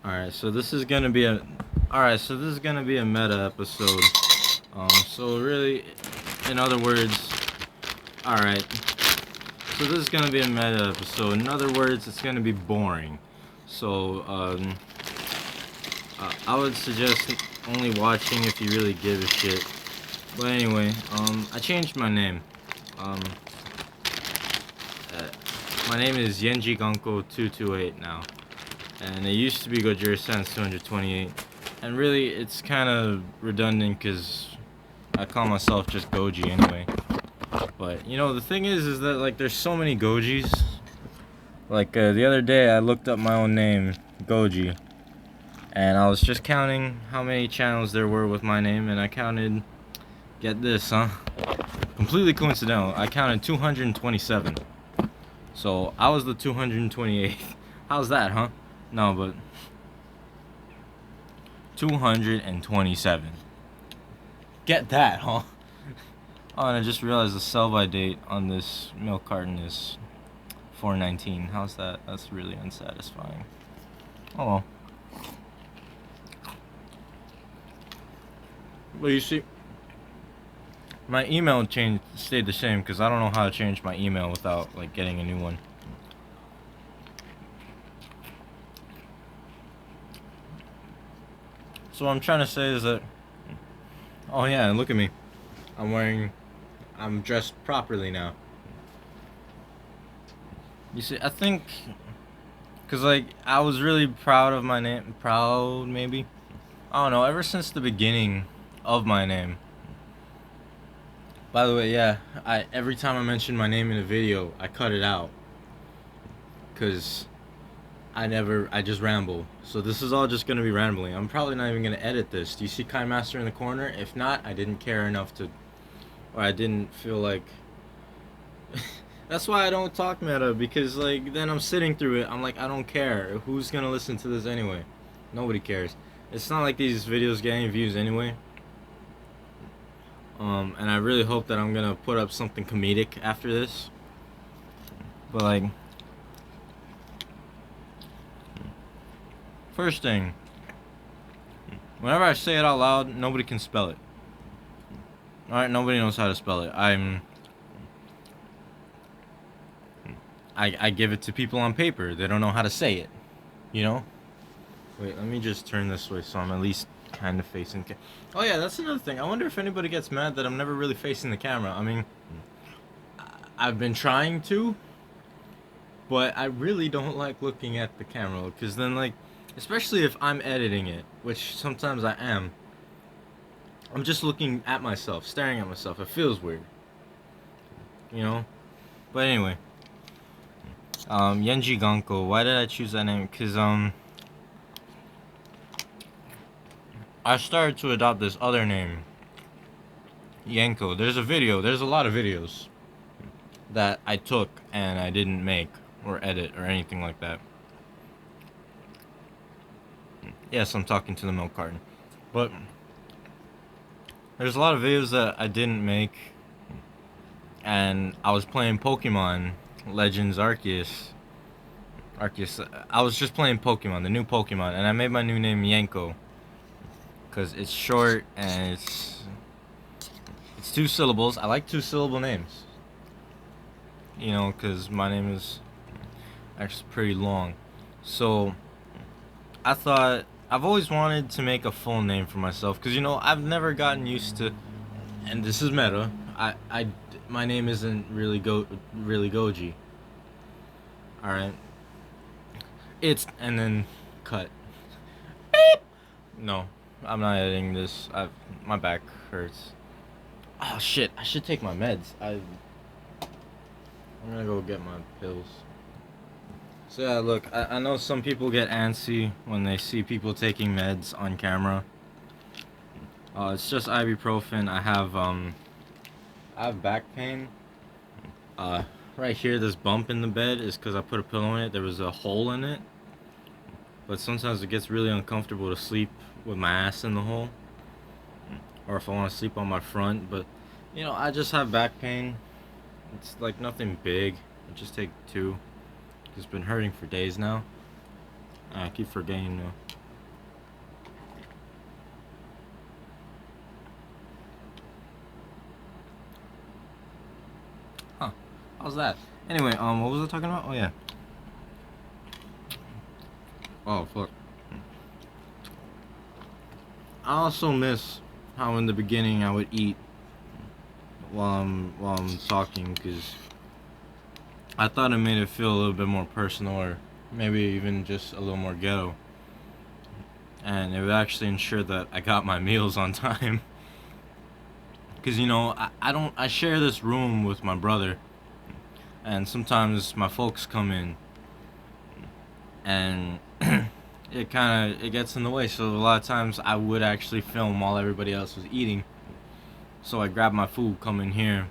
Alright, so this is gonna be a meta episode. So really, in other words, alright. So this is gonna be a meta episode. In other words, it's gonna be boring. So I would suggest only watching if you really give a shit. But anyway, I changed my name. Um, uh, my name is Yenji Ganko 228 now. And it used to be GOJI Secrets 228, and really it's kind of redundant because I call myself just Goji anyway. But you know, the thing is that like there's so many Gojis. Like the other day I looked up my own name, Goji, and I was just counting how many channels there were with my name, and I counted, get this, huh? Completely coincidental, I counted 227. So I was the 228th. How's that, huh? No, but 227. Get that, huh? Oh, and I just realized the sell-by date on this milk carton is 4/19. How's that? That's really unsatisfying. Oh well. Well, you see, my email stayed the same because I don't know how to change my email without like getting a new one. So what I'm trying to say is that, oh yeah, and look at me. I'm dressed properly now. You see, I think, cause like I was really proud of my name, maybe. I don't know, ever since the beginning of my name. By the way, yeah, every time I mention my name in a video, I cut it out. Cause I just ramble. So this is all just gonna be rambling. I'm probably not even gonna edit this. Do you see Kind Master in the corner? If not, I didn't care enough to, or I didn't feel like. That's why I don't talk meta, because like then I'm sitting through it. I'm like, I don't care. Who's gonna listen to this anyway? Nobody cares. It's not like these videos get any views anyway. And I really hope that I'm gonna put up something comedic after this. But like, first thing, whenever I say it out loud, nobody can spell it. Alright, nobody knows how to spell it. I give it to people on paper. They don't know how to say it. You know? Wait, let me just turn this way so I'm at least kind of facing oh yeah, that's another thing. I wonder if anybody gets mad that I'm never really facing the camera. I mean, I've been trying to, but I really don't like looking at the camera, because then like, especially if I'm editing it, which sometimes I am, I'm just looking at myself, staring at myself. It feels weird, you know? But anyway, Yenji Ganko, why did I choose that name? Because I started to adopt this other name, Yanko. There's a lot of videos that I took and I didn't make or edit or anything like that. Yes, I'm talking to the milk carton. But there's a lot of videos that I didn't make, and I was playing Pokemon Legends Arceus. I was just playing Pokemon, the new Pokemon, and I made my new name Yanko, because it's short and it's 2 syllables. I like 2-syllable names, you know, because my name is actually pretty long. So I thought, I've always wanted to make a full name for myself, because you know, I've never gotten used to, and this is meta, my name isn't really Goji. Alright, it's, and then cut. Beep. No, I'm not editing this. My back hurts. Oh shit, I should take my meds. I'm gonna go get my pills. So yeah, look, I know some people get antsy when they see people taking meds on camera. It's just ibuprofen. I have back pain. Right here, this bump in the bed is because I put a pillow in it. There was a hole in it. But sometimes it gets really uncomfortable to sleep with my ass in the hole. Or if I want to sleep on my front. But, you know, I just have back pain. It's like nothing big. I just take 2. It's been hurting for days now. I keep forgetting though. Huh. How's that? Anyway, what was I talking about? Oh yeah. Oh fuck. I also miss how in the beginning I would eat while I'm talking, because I thought it made it feel a little bit more personal, or maybe even just a little more ghetto. And it would actually ensure that I got my meals on time. Because, you know, I share this room with my brother. And sometimes my folks come in. And it gets in the way. So a lot of times I would actually film while everybody else was eating. So I grab my food, come in here,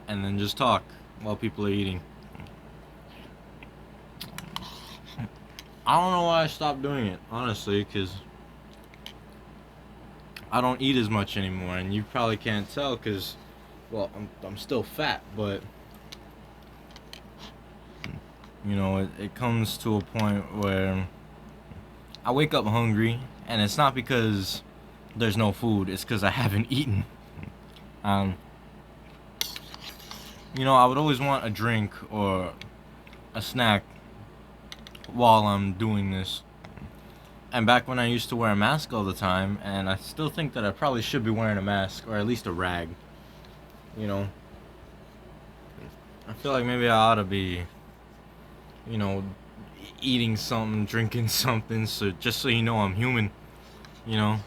and then just talk while people are eating. I don't know why I stopped doing it, honestly, because I don't eat as much anymore, and you probably can't tell because, well, I'm still fat, but, you know, it comes to a point where I wake up hungry, and it's not because there's no food, it's because I haven't eaten. Um, you know, I would always want a drink or a snack while I'm doing this. And back when I used to wear a mask all the time, and I still think that I probably should be wearing a mask, or at least a rag, you know. I feel like maybe I ought to be, you know, eating something, drinking something, so just so you know I'm human, you know.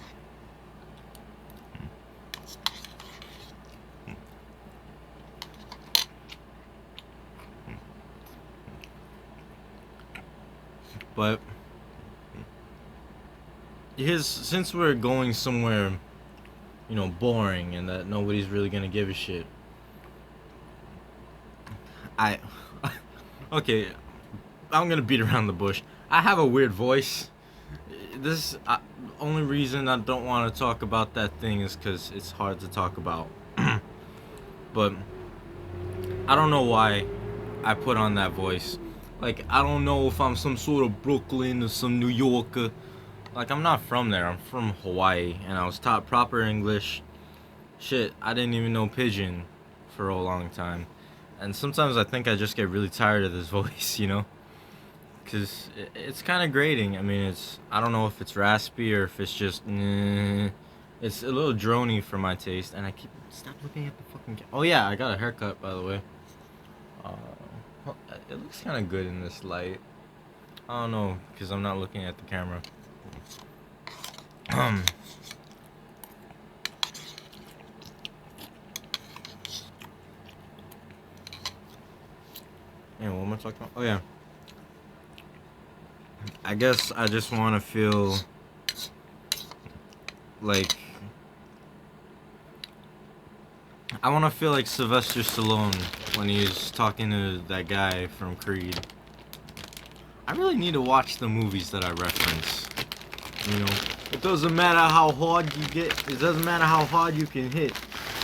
But since we're going somewhere, you know, boring and that nobody's really gonna give a shit, I okay, I'm gonna beat around the bush. I have a weird voice. This only reason I don't want to talk about that thing is because it's hard to talk about. But I don't know why I put on that voice. Like, I don't know if I'm some sort of Brooklyn or some New Yorker. Like, I'm not from there. I'm from Hawaii, and I was taught proper English. Shit, I didn't even know Pidgin for a long time. And sometimes I think I just get really tired of this voice, you know? Because it's kind of grating. I mean, I don't know if it's raspy or if it's just, it's a little drony for my taste. And stop looking at the fucking oh yeah, I got a haircut, by the way. It looks kind of good in this light. I don't know, because I'm not looking at the camera. Anyway, what am I talking about? Oh yeah. I guess I just want to feel like Sylvester Stallone when he's talking to that guy from Creed. I really need to watch the movies that I reference. You know, it doesn't matter how hard you get. It doesn't matter how hard you can hit.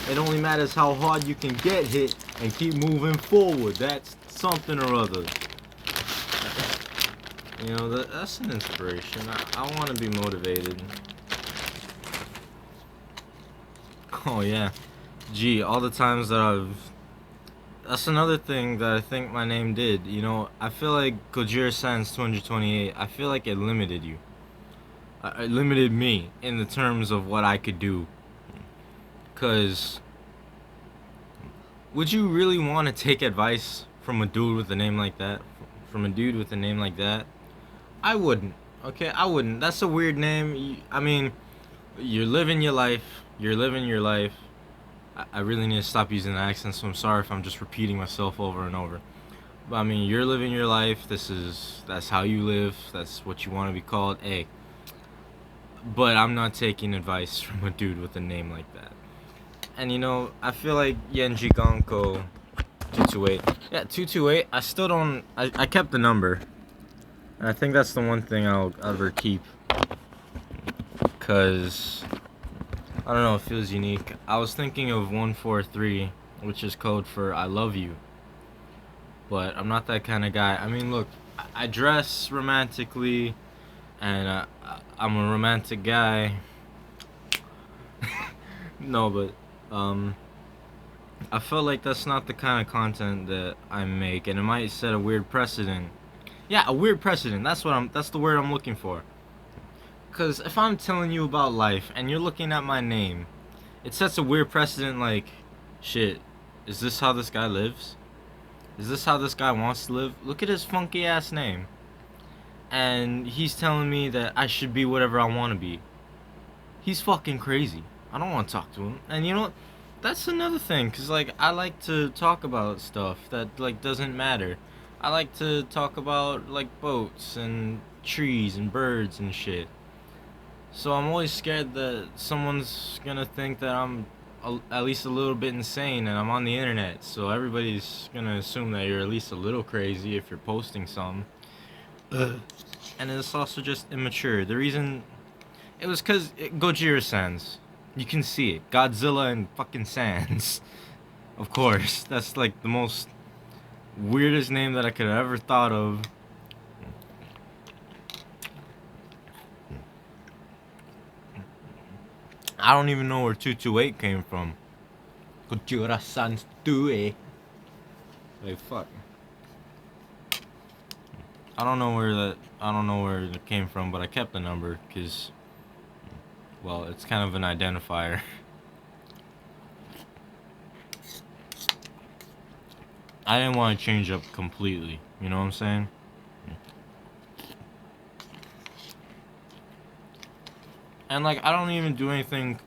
It only matters how hard you can get hit and keep moving forward. That's something or other. You know, that's an inspiration. I want to be motivated. Oh yeah. Gee, all the times that that's another thing that I think my name did. You know, I feel like Gojira Sans 228, I feel like it limited you. It limited me in the terms of what I could do. Because would you really want to take advice from a dude with a name like that? From a dude with a name like that? I wouldn't. Okay, I wouldn't. That's a weird name. I mean, you're living your life. You're living your life. I really need to stop using the accent, so I'm sorry if I'm just repeating myself over and over. But I mean, you're living your life. That's how you live. That's what you want to be called. Hey. But I'm not taking advice from a dude with a name like that. And you know, I feel like Yenji Gonko 228. Yeah, 228. I still don't. I kept the number. And I think that's the one thing I'll ever keep. Because I don't know, it feels unique. I was thinking of 143, which is code for I love you. But I'm not that kind of guy. I mean, look, I dress romantically, and I'm a romantic guy. No, but I felt like that's not the kind of content that I make, and it might set a weird precedent. Yeah, a weird precedent. That's the word I'm looking for. Cause if I'm telling you about life and you're looking at my name, it sets a weird precedent. Like, shit, is this how this guy lives? Is this how this guy wants to live? Look at his funky ass name. And he's telling me that I should be whatever I want to be. He's fucking crazy. I don't want to talk to him. And you know what? That's another thing, cause like I like to talk about stuff that like doesn't matter. I like to talk about like boats and trees and birds and shit. So I'm always scared that someone's gonna think that I'm at least a little bit insane and I'm on the internet. So everybody's gonna assume that you're at least a little crazy if you're posting something. And it's also just immature. The reason it was cause Gojira Sans. You can see it. Godzilla and fucking Sans. Of course. That's like the most weirdest name that I could have ever thought of. I don't even know where 228 came from. Gojira Sans 2. Like fuck. I don't know where it came from, but I kept the number cuz well, it's kind of an identifier. I didn't want to change up completely, you know what I'm saying? And like I don't even do anything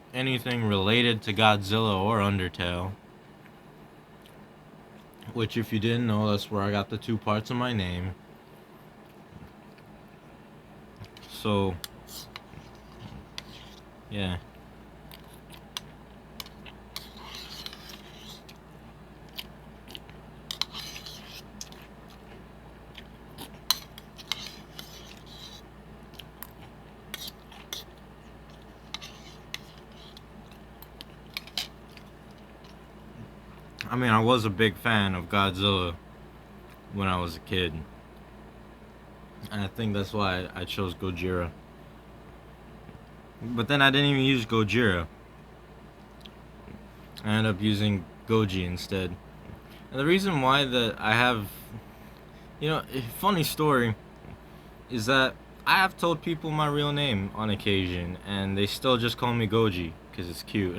related to Godzilla or Undertale. Which if you didn't know, that's where I got the two parts of my name. So yeah. I mean, I was a big fan of Godzilla when I was a kid. And I think that's why I chose Gojira. But then I didn't even use Gojira. I ended up using Goji instead. And the reason why that I have, you know, a funny story is that I have told people my real name on occasion, and they still just call me Goji because it's cute.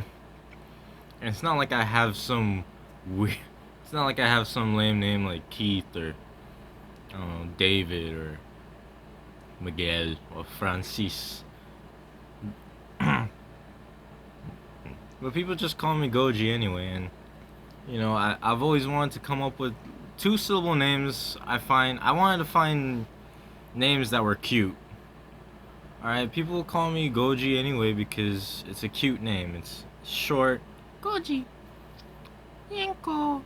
And it's not like I have some weird. It's not like I have some lame name like Keith or I don't know, David or Miguel or Francis. But people just call me Goji anyway, and you know, I've always wanted to come up with 2-syllable names. I wanted to find names that were cute. Alright, people call me Goji anyway because it's a cute name. It's short. Goji. Yanko.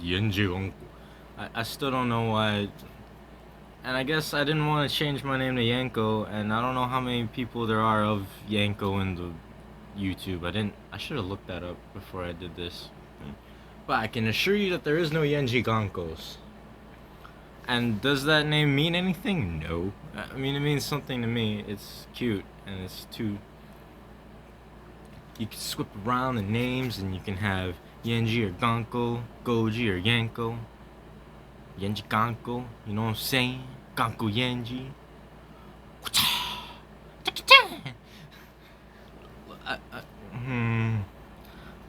Yenji. I still don't know why. And I guess I didn't want to change my name to Yanko, and I don't know how many people there are of Yanko in the YouTube. I should have looked that up before I did this. But I can assure you that there is no Yenji Gankos. And does that name mean anything? No. I mean, it means something to me. It's cute, and it's too... You can swip around the names, and you can have Yenji or Ganko, Goji or Yanko. Yenji Ganko, you know what I'm saying? Ganko Yenji.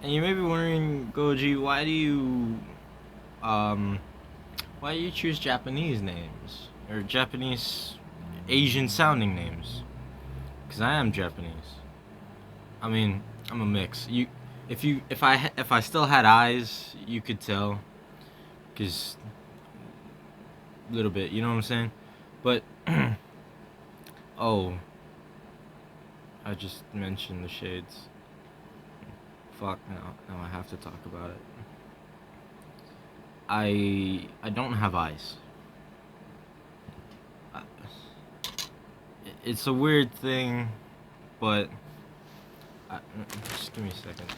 And you may be wondering, Goji, why do you choose Japanese names? Or Japanese, Asian sounding names? Because I am Japanese. I mean, I'm a mix. If I still had eyes, you could tell. Because, a little bit, you know what I'm saying? But, oh, I just mentioned the shades. Fuck, now I have to talk about it. I don't have eyes. It's a weird thing, but just give me a second.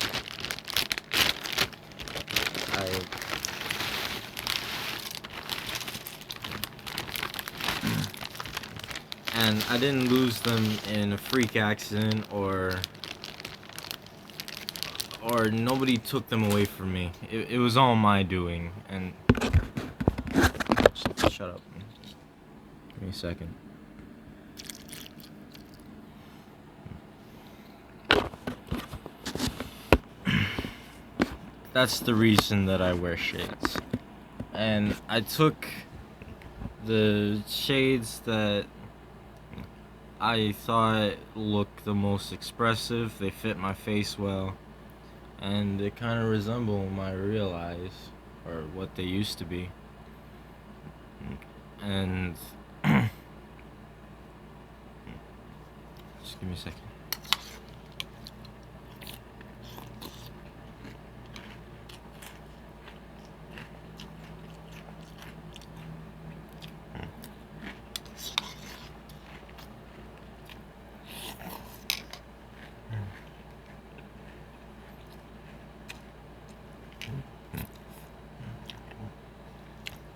and I didn't lose them in a freak accident or nobody took them away from me. It was all my doing. And shut up. Give me a second. That's the reason that I wear shades. And I took the shades that I thought looked the most expressive. They fit my face well, and they kind of resemble my real eyes, or what they used to be. And just give me a second.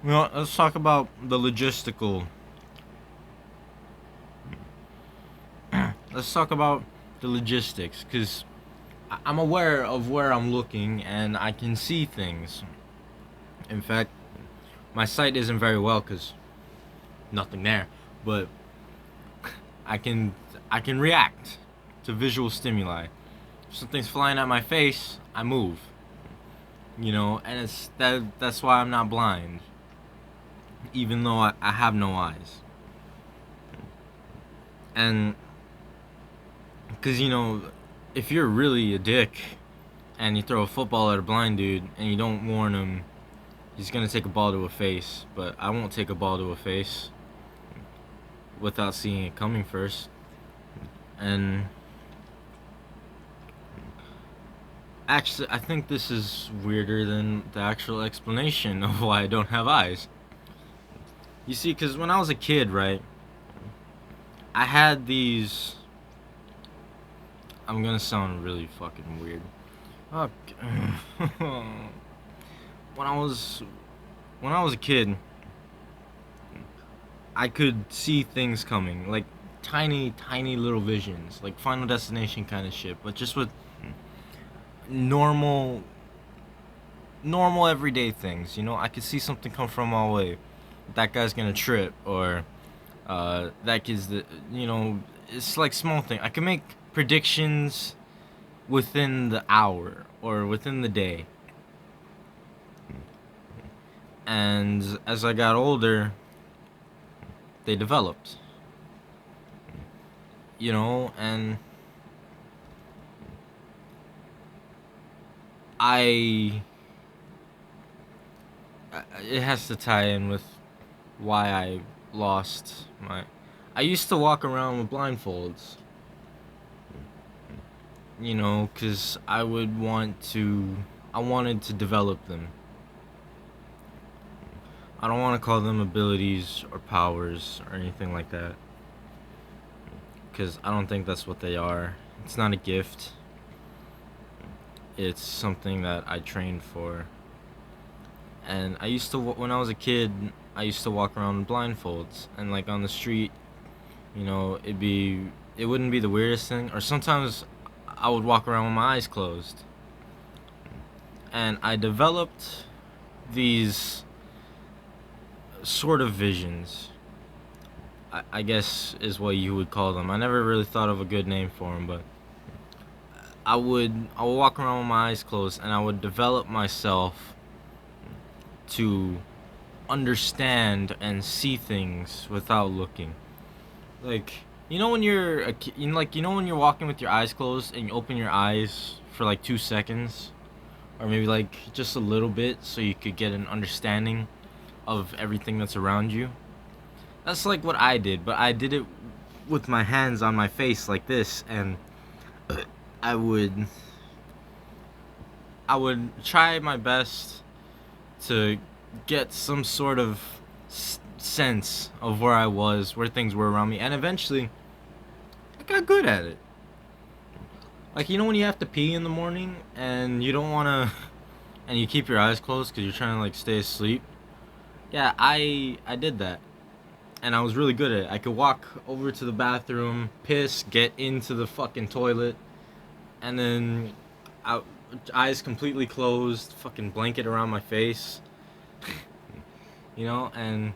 Well, let's talk about the logistical. Let's talk about the logistics, because I'm aware of where I'm looking and I can see things. In fact, my sight isn't very well because nothing there, but I can react to visual stimuli. If something's flying at my face, I move. You know, and that's why I'm not blind, even though I have no eyes. And because, you know, if you're really a dick and you throw a football at a blind dude and you don't warn him, he's gonna take a ball to a face. But I won't take a ball to a face without seeing it coming first. And actually, I think this is weirder than the actual explanation of why I don't have eyes. You see, because when I was a kid, right, I had these... I'm gonna sound really fucking weird. Oh, when I was a kid, I could see things coming, like tiny little visions, like Final Destination kind of shit, but just with normal everyday things. You know, I could see something come from my way. That guy's gonna trip, or that kid's you know, it's like small thing. I can make predictions within the hour or within the day. And as I got older, they developed. You know, and it has to tie in with why I lost my... I used to walk around with blindfolds. You know, because I wanted to develop them. I don't want to call them abilities or powers or anything like that, because I don't think that's what they are. It's not a gift. It's something that I trained for. And I used to, when I was a kid, I used to walk around with blindfolds, and like on the street, you know, it wouldn't be the weirdest thing. Or sometimes I would walk around with my eyes closed. And I developed these sort of visions, I guess is what you would call them. I never really thought of a good name for them, but I would walk around with my eyes closed, and I would develop myself to understand and see things without looking. Like, you know when you're a kid, you know when you're walking with your eyes closed and you open your eyes for like 2 seconds, or maybe like just a little bit, so you could get an understanding of everything that's around you. That's like what I did, but I did it with my hands on my face like this, and I would try my best to get some sort of sense of where I was, where things were around me, and eventually I got good at it. Like, you know when you have to pee in the morning and you don't want to, and you keep your eyes closed because you're trying to like stay asleep? Yeah, I did that. and I was really good at it. I could walk over to the bathroom, piss, get into the fucking toilet, and then out, eyes completely closed, fucking blanket around my face, and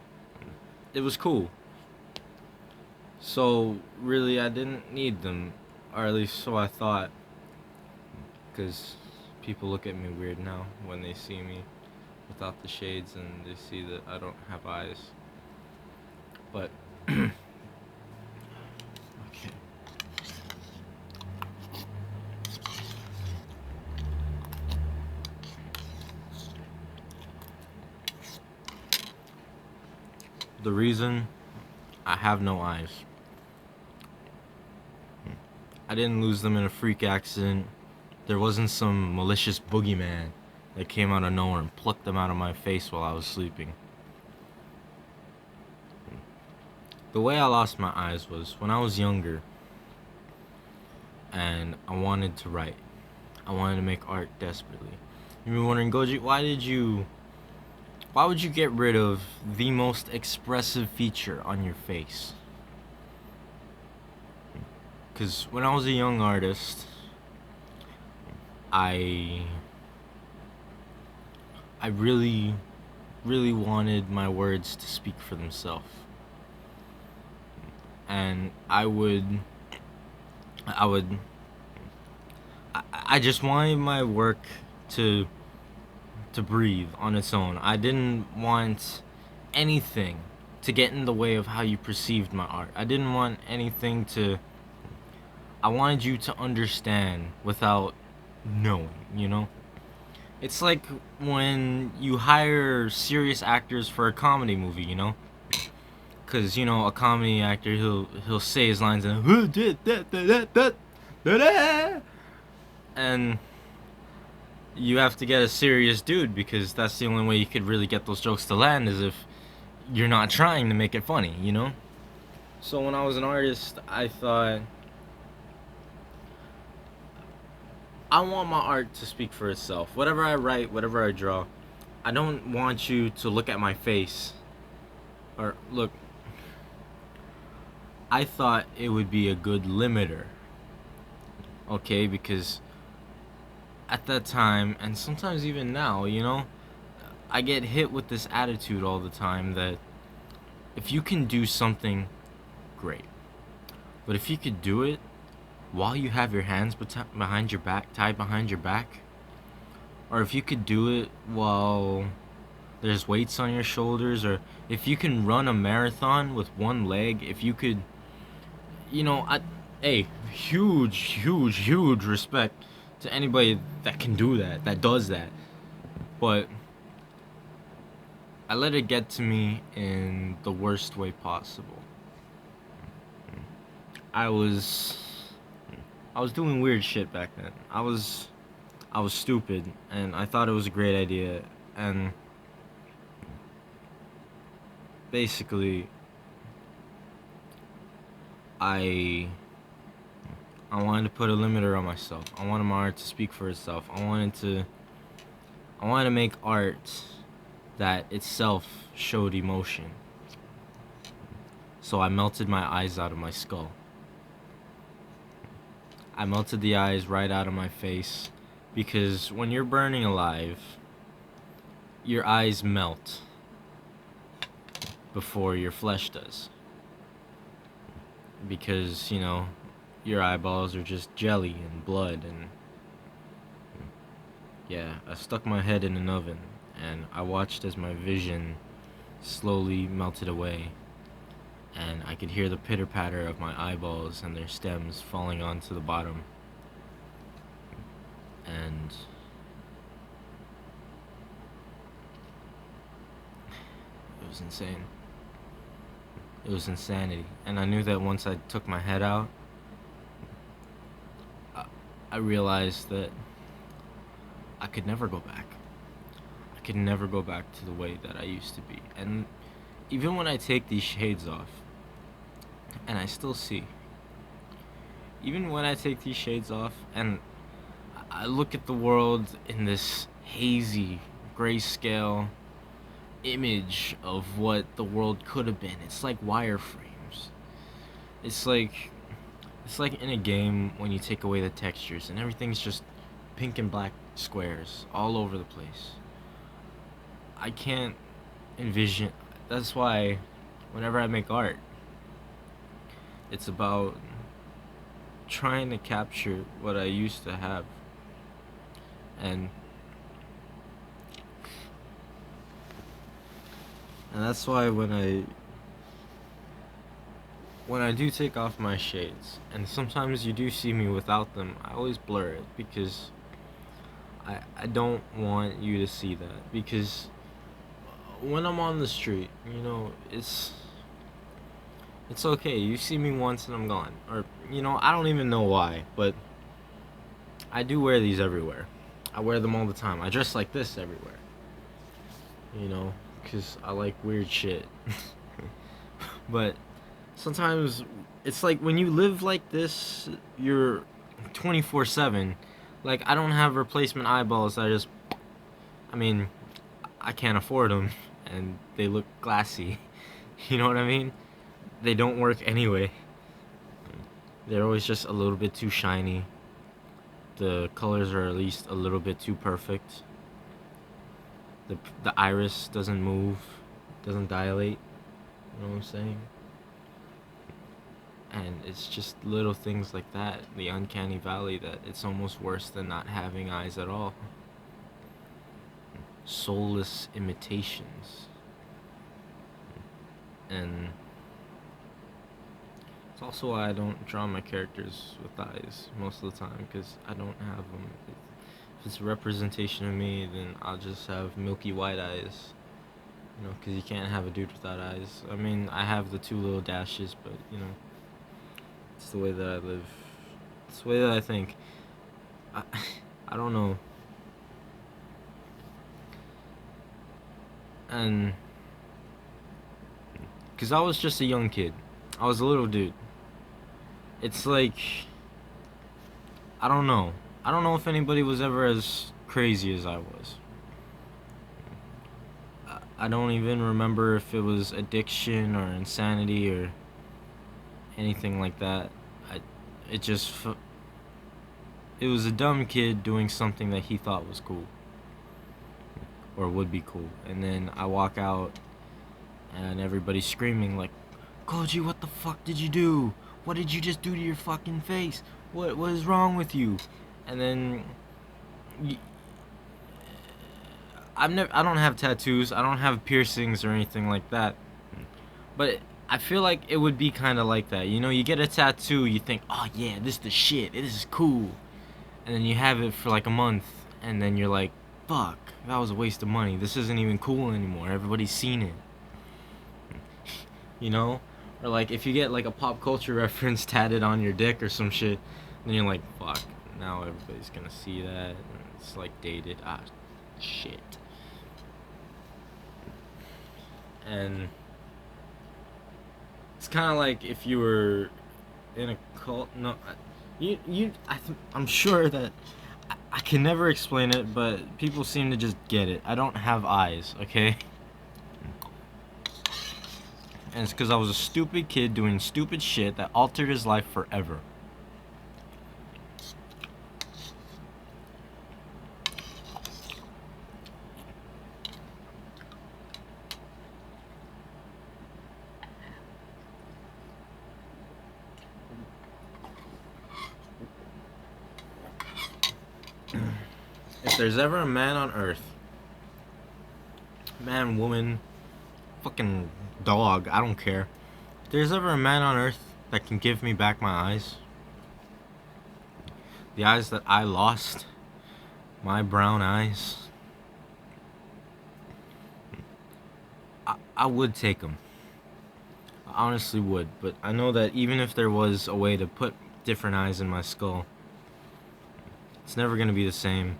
it was cool. So really, I didn't need them, or at least so I thought, because people look at me weird now when they see me without the shades and they see that I don't have eyes. But okay. The reason I have no eyes, I didn't lose them in a freak accident. There wasn't some malicious boogeyman that came out of nowhere and plucked them out of my face while I was sleeping. The way I lost my eyes was when I was younger and I wanted to write. I wanted to make art desperately. You've been wondering, Goji, why would you get rid of the most expressive feature on your face? Because when I was a young artist, I really, really wanted my words to speak for themselves. And I just wanted my work to breathe on its own. I didn't want anything to get in the way of how you perceived my art. I didn't want anything I wanted you to understand without knowing. It's like when you hire serious actors for a comedy movie, because a comedy actor, he'll say his lines and you have to get a serious dude, because that's the only way you could really get those jokes to land, is if you're not trying to make it funny. So when I was an artist, I thought, I want my art to speak for itself. Whatever I write, whatever I draw, I don't want you to look at my face or look. I thought it would be a good limiter, okay, because at that time, and sometimes even now, I get hit with this attitude all the time that if you can do something, great. But if you could do it while you have your hands behind your back, tied behind your back, or if you could do it while there's weights on your shoulders, or if you can run a marathon with one leg, if you could, hey, huge respect to anybody that can do that, that does that. But I let it get to me in the worst way possible. I was doing weird shit back then. I was stupid, and I thought it was a great idea, and basically I wanted to put a limiter on myself. I wanted my art to speak for itself. I wanted to make art that itself showed emotion. So I melted my eyes out of my skull. I melted the eyes right out of my face, because when you're burning alive, your eyes melt before your flesh does. Because, your eyeballs are just jelly and blood, and yeah, I stuck my head in an oven and I watched as my vision slowly melted away, and I could hear the pitter-patter of my eyeballs and their stems falling onto the bottom. And it was insane. It was insanity. And I knew that once I took my head out, I realized that I could never go back. I could never go back to the way that I used to be. And even when I take these shades off, and I still see, even when I take these shades off and I look at the world in this hazy, grayscale, image of what the world could have been. It's like wireframes. It's like in a game when you take away the textures and everything's just pink and black squares all over the place. I can't envision. That's why whenever I make art, it's about trying to capture what I used to have. And that's why when I do take off my shades, and sometimes you do see me without them, I always blur it because I don't want you to see that. Because when I'm on the street, you know, it's okay. You see me once and I'm gone. Or, you know, I don't even know why, but I do wear these everywhere. I wear them all the time. I dress like this everywhere. You know, because I like weird shit. But sometimes it's like when you live like this, you're 24/7. Like, I don't have replacement eyeballs. I mean, I can't afford them, and they look glassy. You know what I mean? They don't work anyway. They're always just a little bit too shiny. The colors are at least a little bit too perfect. The iris doesn't move, doesn't dilate. You know what I'm saying? And it's just little things like that, the uncanny valley, that it's almost worse than not having eyes at all. Soulless imitations. And it's also why I don't draw my characters with eyes most of the time, because I don't have them. If it's a representation of me, then I'll just have milky white eyes. You know, because you can't have a dude without eyes. I mean, I have the two little dashes, but, you know, it's the way that I live. It's the way that I think. I don't know. And because I was just a young kid. I was a little dude. It's like, I don't know. I don't know if anybody was ever as crazy as I was. I don't even remember if it was addiction or insanity or anything like that. It was a dumb kid doing something that he thought was cool or would be cool, and then I walk out and everybody's screaming like, "Koji, what the fuck did you do? What did you just do to your fucking face? What is wrong with you?" And then I don't have tattoos, I don't have piercings or anything like that, but I feel like it would be kind of like that. You know, you get a tattoo, you think, "Oh yeah, this is the shit, this is cool," and then you have it for like a month, and then you're like, "Fuck, that was a waste of money, this isn't even cool anymore, everybody's seen it." You know? Or like if you get like a pop culture reference tatted on your dick or some shit, then you're like, "Fuck, now everybody's gonna see that, and it's like dated, shit." And it's kind of like if you were in a cult. No, I'm sure that I can never explain it, but people seem to just get it. I don't have eyes, okay? And it's because I was a stupid kid doing stupid shit that altered his life forever. If there's ever a man on earth, man, woman, fucking dog, I don't care. If there's ever a man on earth that can give me back my eyes, the eyes that I lost, my brown eyes, I would take them. I honestly would, but I know that even if there was a way to put different eyes in my skull, it's never gonna be the same,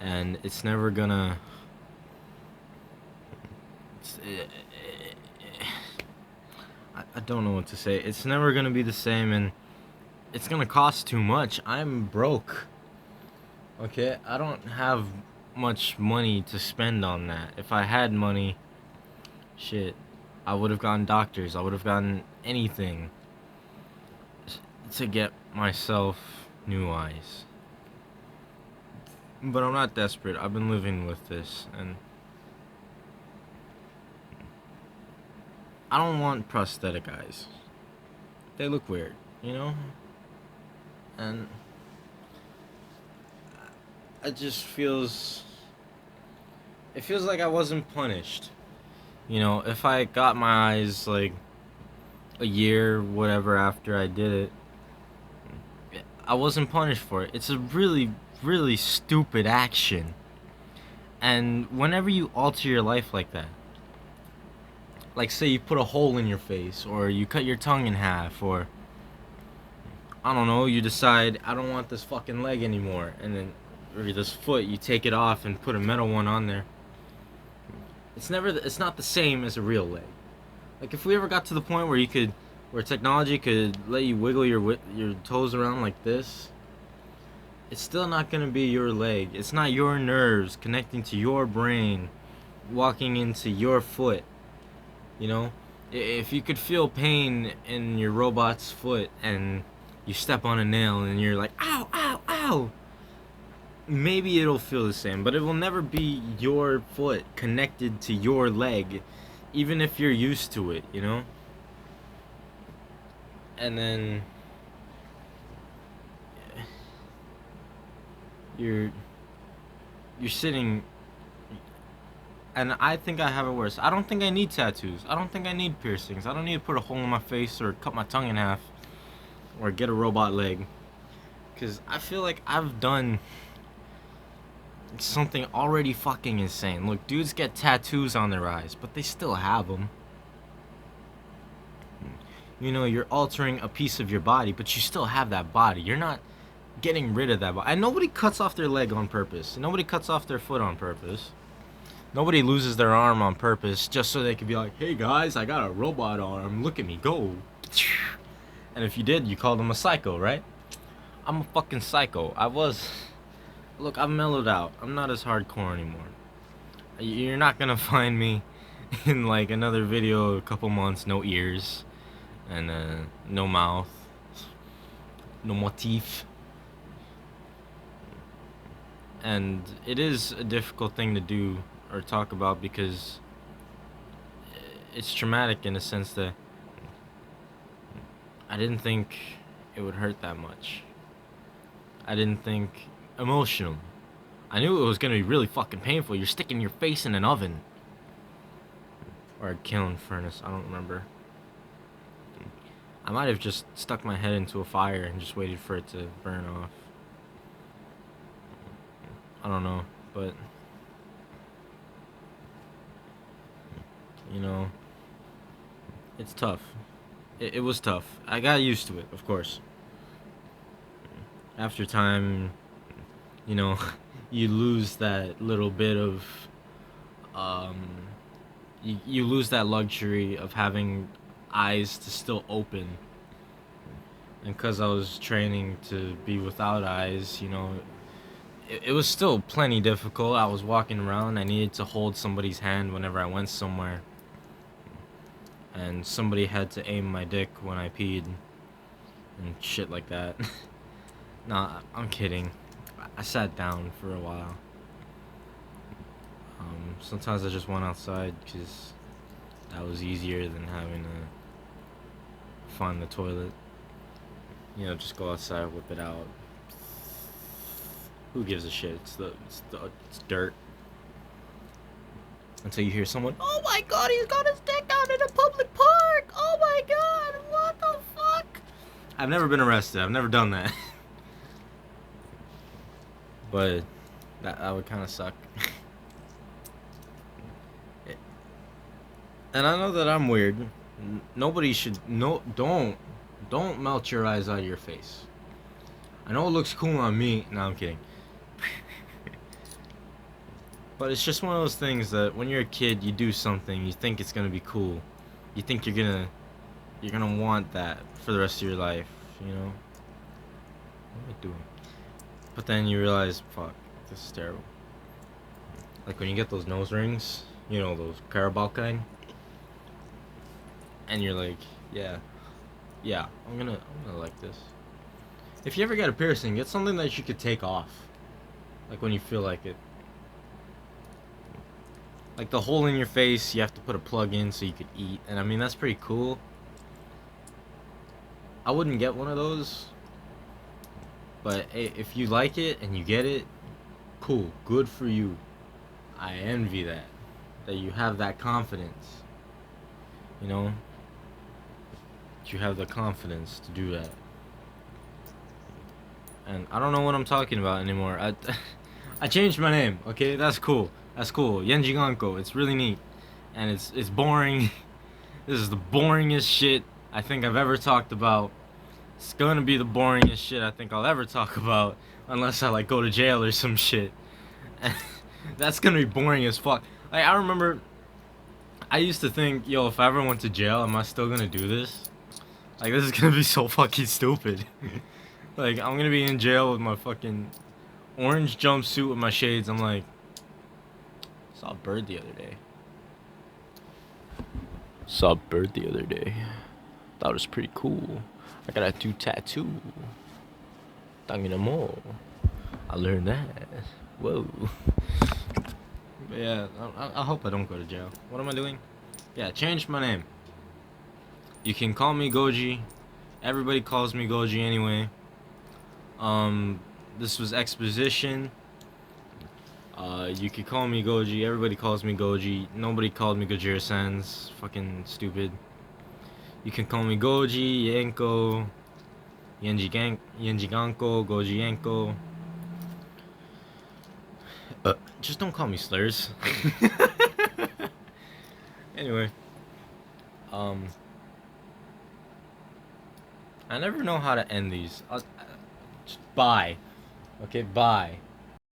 and it's never gonna. I don't know what to say. It's never gonna be the same, and it's gonna cost too much. I'm broke. Okay, I don't have much money to spend on that. If I had money, Shit, I would have gotten doctors. I would have gotten anything to get myself new eyes. But I'm not desperate. I've been living with this, and I don't want prosthetic eyes. They look weird, you know? And it just feels... It feels like I wasn't punished. You know, if I got my eyes, like, a year, whatever, after I did it, I wasn't punished for it. It's a really, really stupid action. And whenever you alter your life like that, like say you put a hole in your face, or you cut your tongue in half, or I don't know, you decide I don't want this fucking leg anymore, and then, or this foot, you take it off and put a metal one on there. It's not the same as a real leg. Like if we ever got to the point where technology could let you wiggle your toes around like this, it's still not gonna be your leg. It's not your nerves connecting to your brain, walking into your foot. You know, if you could feel pain in your robot's foot and you step on a nail and you're like, ow, ow, ow, maybe it'll feel the same, but it will never be your foot connected to your leg, even if you're used to it, you know? And then you're sitting, and I think I have it worse. I don't think I need tattoos. I don't think I need piercings. I don't need to put a hole in my face or cut my tongue in half or get a robot leg, because I feel like I've done something already fucking insane. Look, dudes get tattoos on their eyes, but they still have them. You know, you're altering a piece of your body, but you still have that body. You're not getting rid of that body. And nobody cuts off their leg on purpose. Nobody cuts off their foot on purpose. Nobody loses their arm on purpose just so they can be like, hey guys, I got a robot arm. Look at me go. And if you did, you called them a psycho, right? I'm a fucking psycho. Look, I've mellowed out. I'm not as hardcore anymore. You're not gonna find me in like another video a couple months, no ears, and no mouth, no more teeth. And it is a difficult thing to do or talk about because it's traumatic in the sense that I didn't think it would hurt that much. I didn't think emotional. I knew it was gonna be really fucking painful. You're sticking your face in an oven. Or a kiln furnace, I don't remember. I might have just stuck my head into a fire and just waited for it to burn off. I don't know, but you know, it's tough. It was tough. I got used to it, of course. After time, you know, you lose that little bit of, you lose that luxury of having eyes to still open. And because I was training to be without eyes, you know, it was still plenty difficult. I was walking around, I needed to hold somebody's hand whenever I went somewhere. And somebody had to aim my dick when I peed. And shit like that. Nah, I'm kidding. I sat down for a while. Sometimes I just went outside because that was easier than having to find the toilet. You know, just go outside, whip it out. Who gives a shit? It's dirt. Until you hear someone, oh my god, he's got his dick out in a public park! Oh my god, what the fuck? I've never been arrested. I've never done that. But that would kind of suck. And I know that I'm weird. Nobody should don't melt your eyes out of your face. I know it looks cool on me. No, I'm kidding. But it's just one of those things that when you're a kid, you do something, you think it's gonna be cool. You think you're gonna want that for the rest of your life, you know? What am I doing? But then you realize, fuck, this is terrible. Like when you get those nose rings, you know, those Carabao kind. and you're like, yeah, yeah, I'm gonna like this. If you ever get a piercing, get something that you could take off, like when you feel like it. Like the hole in your face, you have to put a plug in so you could eat, and I mean that's pretty cool. I wouldn't get one of those, but if you like it and you get it, cool, good for you. I envy that you have that confidence. You know, that you have the confidence to do that. And I don't know what I'm talking about anymore. I changed my name. Okay, that's cool. That's cool. Yenjiganko. It's really neat, and it's boring. This is the boringest shit I think I've ever talked about. It's gonna be the boringest shit I think I'll ever talk about, unless I like go to jail or some shit. That's gonna be boring as fuck. Like I remember, I used to think, yo, if I ever went to jail, am I still gonna do this? Like this is gonna be so fucking stupid. Like I'm gonna be in jail with my fucking orange jumpsuit with my shades. I'm like, saw a bird the other day. Saw a bird the other day. Thought it was pretty cool. I got a new tattoo. Tanginamo. I learned that. Whoa. But yeah, I hope I don't go to jail. What am I doing? Yeah, change my name. You can call me Goji. Everybody calls me Goji anyway. This was exposition. You could call me Goji. Everybody calls me Goji. Nobody called me Gojira Sans. Fucking stupid. You can call me Goji, Yenko, Yenjiganko, Goji Yenko. Just don't call me slurs. Anyway, I never know how to end these. Just bye. Okay, bye.